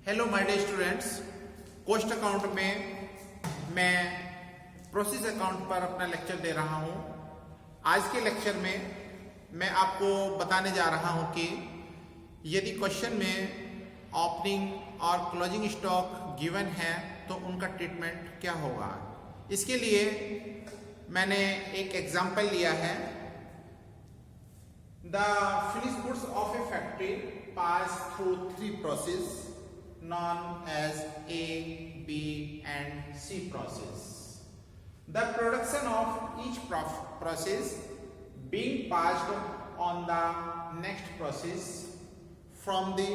Hello my dear students, cost account में मैं process account पर अपना लेक्चर दे रहा हूं। आज के लेक्चर में मैं आपको बताने जा रहा हूं कि यदि क्वेश्चन में ओपनिंग और क्लोजिंग स्टॉक गिवन है तो उनका ट्रीटमेंट क्या होगा। इसके लिए मैंने एक एग्जांपल लिया है। The finished goods of A factory pass through three processes known as A, B and C process. The production of each process being passed on the next process. From the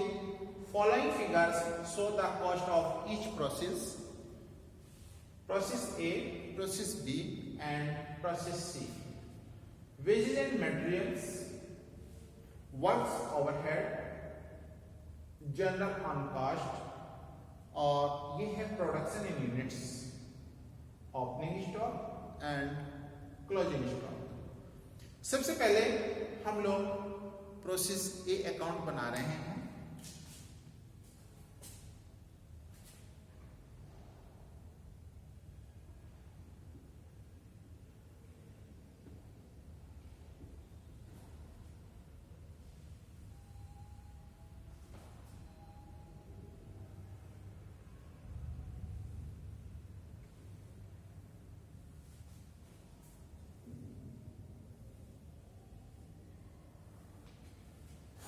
following figures show the cost of each process. Process A, process B and process C. Wages and materials, works overhead, general on cost और ये है production in units, opening stock and closing stock. सबसे पहले हम लोग process ए account बना रहे हैं।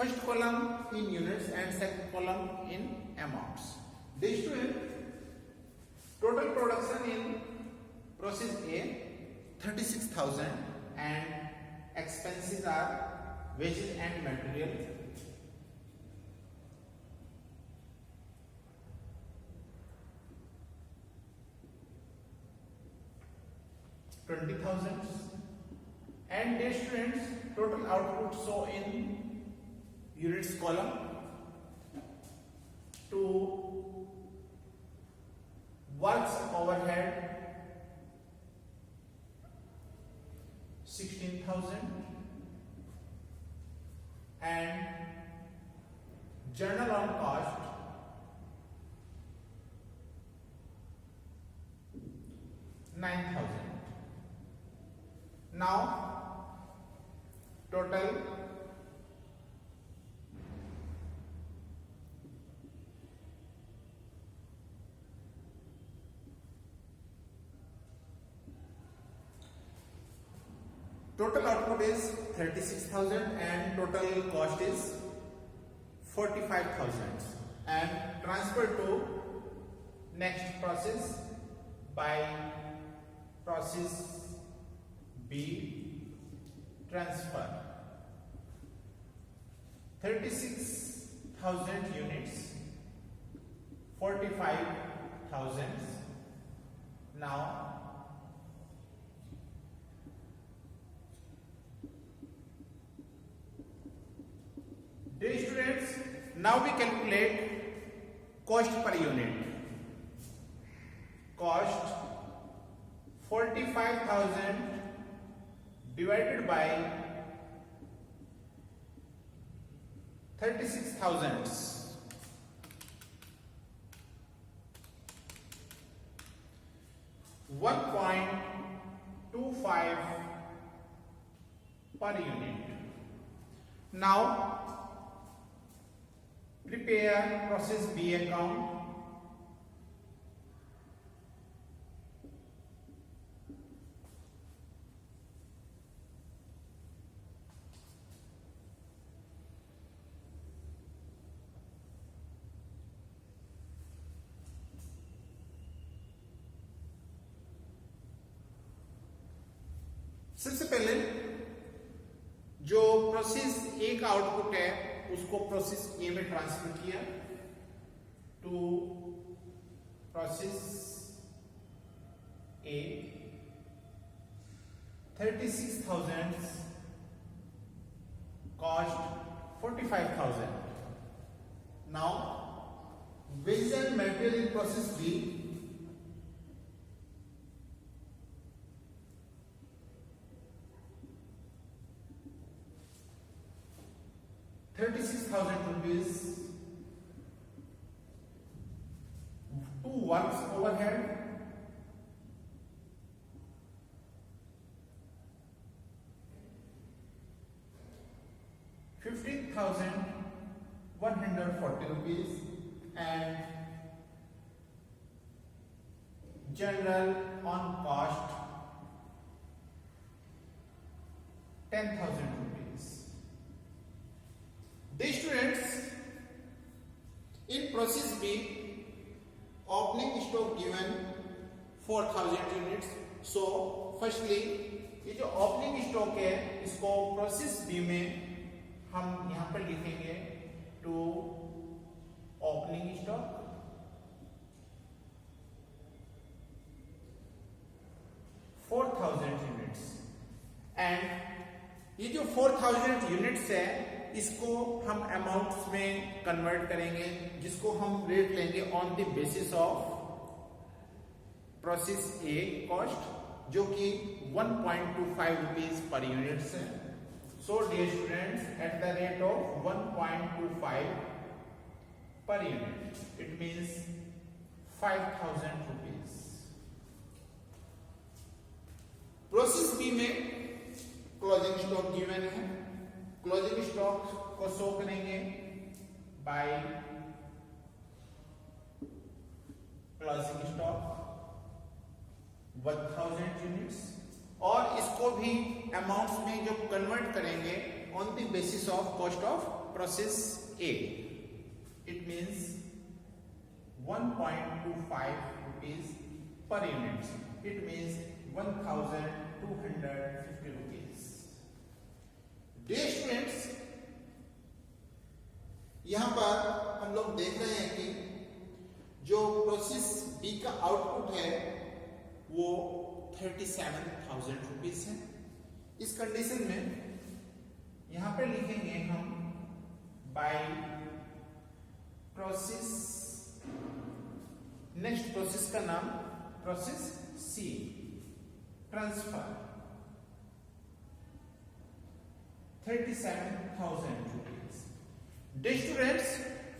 First column in units and second column in amounts. The student, total production in process A 36,000 and expenses are wages and material. $20,000 and dear students, total output show in units column to works overhead 16,000 and general on cost 9,000. Now total output is 36,000 and total cost is 45,000 and transfer to next process by process B. Transfer 36,000 units, 45,000. Now dear students, now we calculate cost per unit. Cost 45,000 divided by 36,000. 1.25 per unit. Now prepare process B account. सबसे पहले जो process ए का output है उसको process ए में transfer किया to process A 36,000 cost 45,000. Now wages and material in process B 36,000 rupees works overhead, ₹15,140 and general on cost ₹10,000. The students, in process B, opening stock given 4,000 units. So firstly ये जो opening stock है इसको process B में हम यहां पर लिखेंगे to opening stock $4,000 and ये जो 4,000 यूनिट्स है इसको हम अमाउंट्स में कन्वर्ट करेंगे, जिसको हम रेट लेंगे on the basis of process A cost, जो कि 1.25 रुपीज पर यूनिट है. So dear students, at the rate of 1.25 per unit it means 5,000 rupees. Process B में क्लोजिंग स्टॉक गिवन है. क्लोजिंग स्टॉक को शो करेंगे by closing stock 1,000 units और इसको भी अमाउंट्स में जो कन्वर्ट करेंगे on the basis of cost of process A. It means 1.25 rupees per unit. It means 1,250 rupees. Dear students, यहां पर हम लोग देख रहे हैं कि जो प्रोसेस बी का आउटपुट है वो 37,000 रुपीज है. इस कंडीशन में यहां पर लिखेंगे हम बाय प्रोसेस, नेक्स्ट प्रोसेस का नाम process C, transfer 37,000 rupees. Dear students,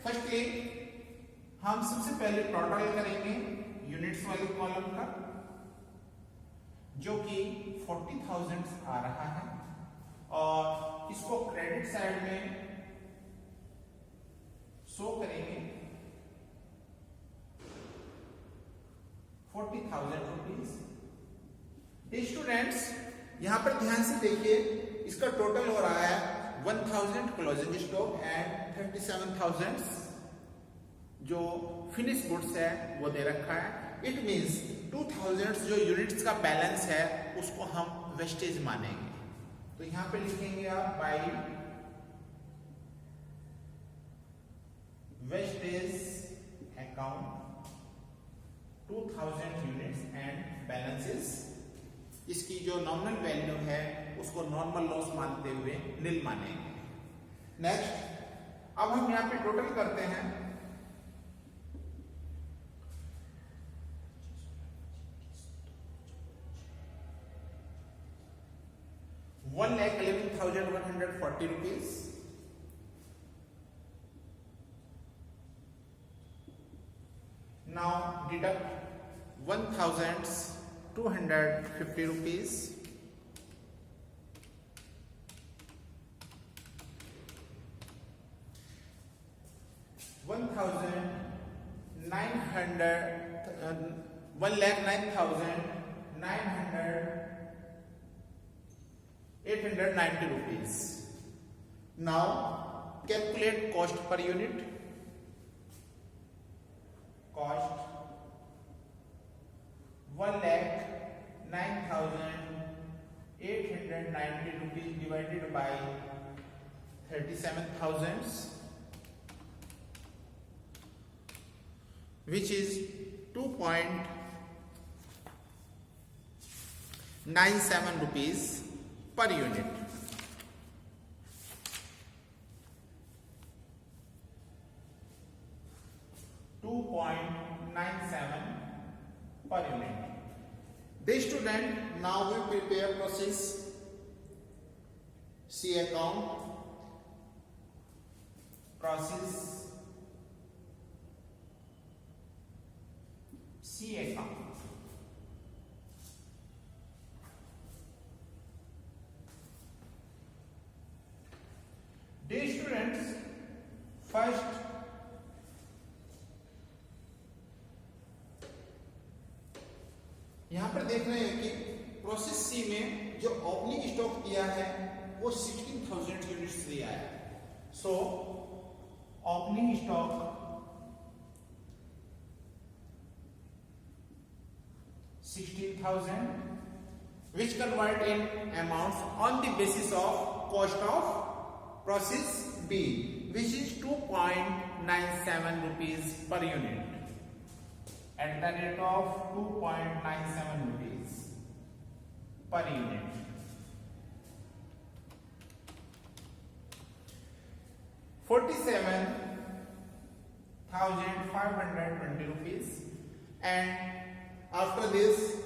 firstly हम सबसे पहले टोटल करेंगे यूनिट्स वाले कॉलम का, जो कि 40,000 आ रहा है और इसको क्रेडिट साइड में शो करेंगे 40,000 रुपीज. स्टूडेंट्स, यहां पर ध्यान से देखिए, इसका टोटल हो रहा है 1,000 क्लोजिंग स्टॉक एंड 37,000 जो फिनिश गुड्स है वो दे रखा है. इट मींस 2,000 जो यूनिट्स का बैलेंस है उसको हम वेस्टेज मानेंगे. तो यहां पे लिखेंगे आप by wastage account 2,000 units and balances. इसकी जो नॉमिनल वैल्यू है उसको नॉर्मल लॉस मानते हुए निल मानेंगे. नेक्स्ट, अब हम यहां पे टोटल करते हैं. ₹1,11,140. Now deduct 1,250 rupees. ₹1,09,890 rupees. Now calculate cost per unit. Cost 1,09,890 rupees divided by 37,000, which is 2.97 rupees per unit. $2.97 per unit. The student, now we prepare process C account. Process C account. Dear students, first यहां पर देख रहे हैं कि process सी में जो opening stock दिया है वो 16,000 यूनिट्स दिया है. So opening stock 16,000 which convert in amounts on the basis of cost of process B, which is 2.97 rupees per unit at the rate of 2.97 rupees per unit. ₹47,520, and after this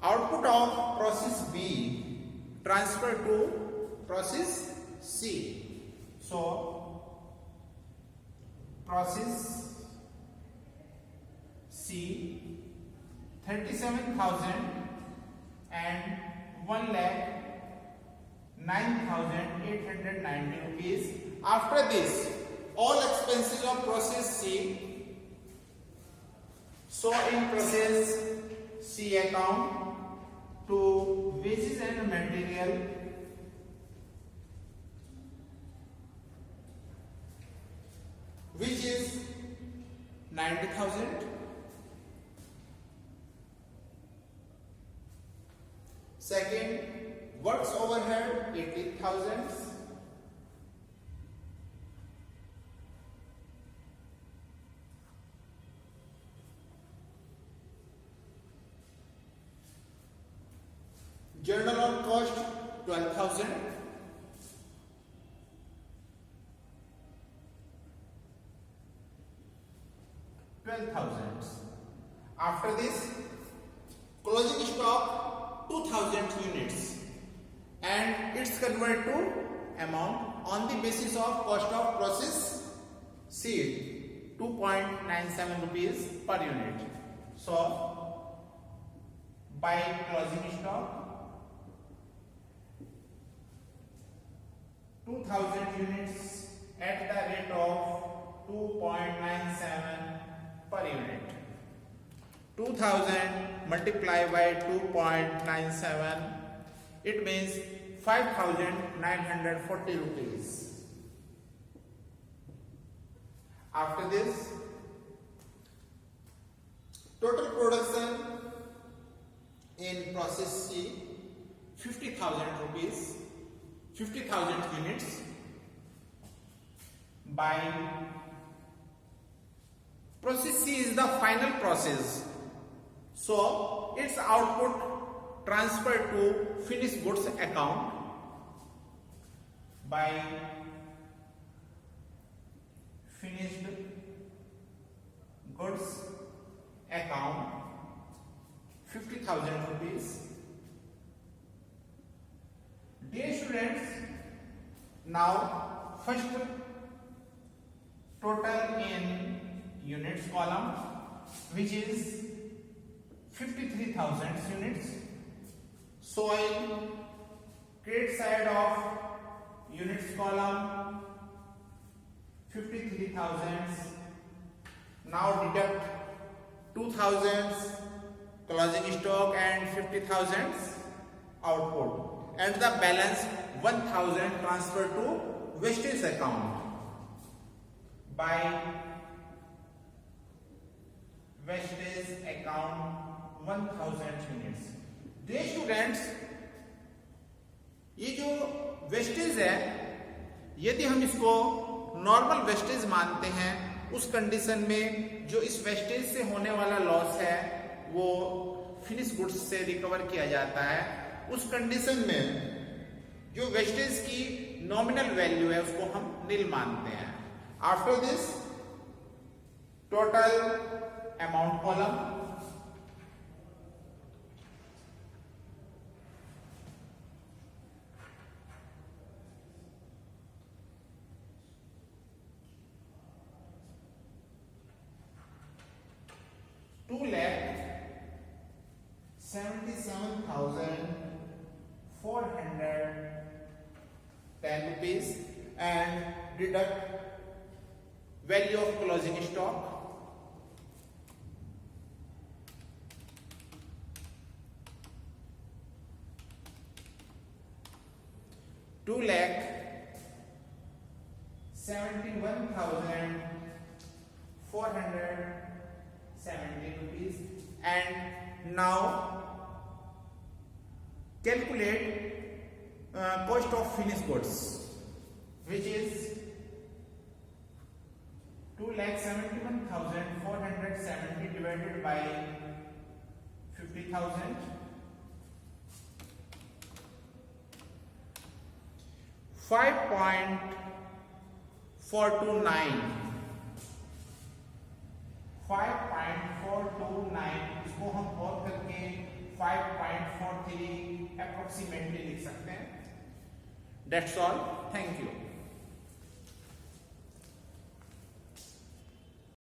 output of process B transfer to process C. So process C 37,000 and 1,09,890 rupees. After this, all expenses of process C, so in process C account to wages and material, which is 90,000. Second, works overhead 18,000. Journal on cost 12,000. After this, closing stock 2,000 units, and it's converted to amount on the basis of cost of process C 2.97 rupees per unit. So by closing stock 2,000 units at the rate of 2.97 per unit. 2,000 multiplied by 2.97, it means 5,940 rupees. After this, total production in process C 50,000 rupees, 50,000 units. By process C is the final process, so its output transferred to finished goods account. By finished goods account 50,000 rupees. Dear students, now first total in units column, which is 53,000 units. Soil, credit side of units column 53,000. Now deduct 2,000 closing stock and 50,000 output, and the balance 1,000 transfer to wastage account. By wastage account 1,000 units. Dear students, ये जो wastage है, यदि हम इसको normal wastage मानते हैं, उस condition में जो इस वेस्टेज से होने वाला लॉस है वो फिनिश गुड्स से रिकवर किया जाता है. उस कंडीशन में जो वेस्टेज की नॉमिनल वैल्यू है उसको हम नील मानते हैं. After this total amount column, 27,410 rupees and deduct value of closing stock. Two lakh 71,470 rupees. And now calculate cost of finished goods, which is 2,71,470 divided by 50,000. 5.429 इसको हम और करके 5.43 अप्रोक्सीमेटली लिख सकते हैं. That's all. Thank you.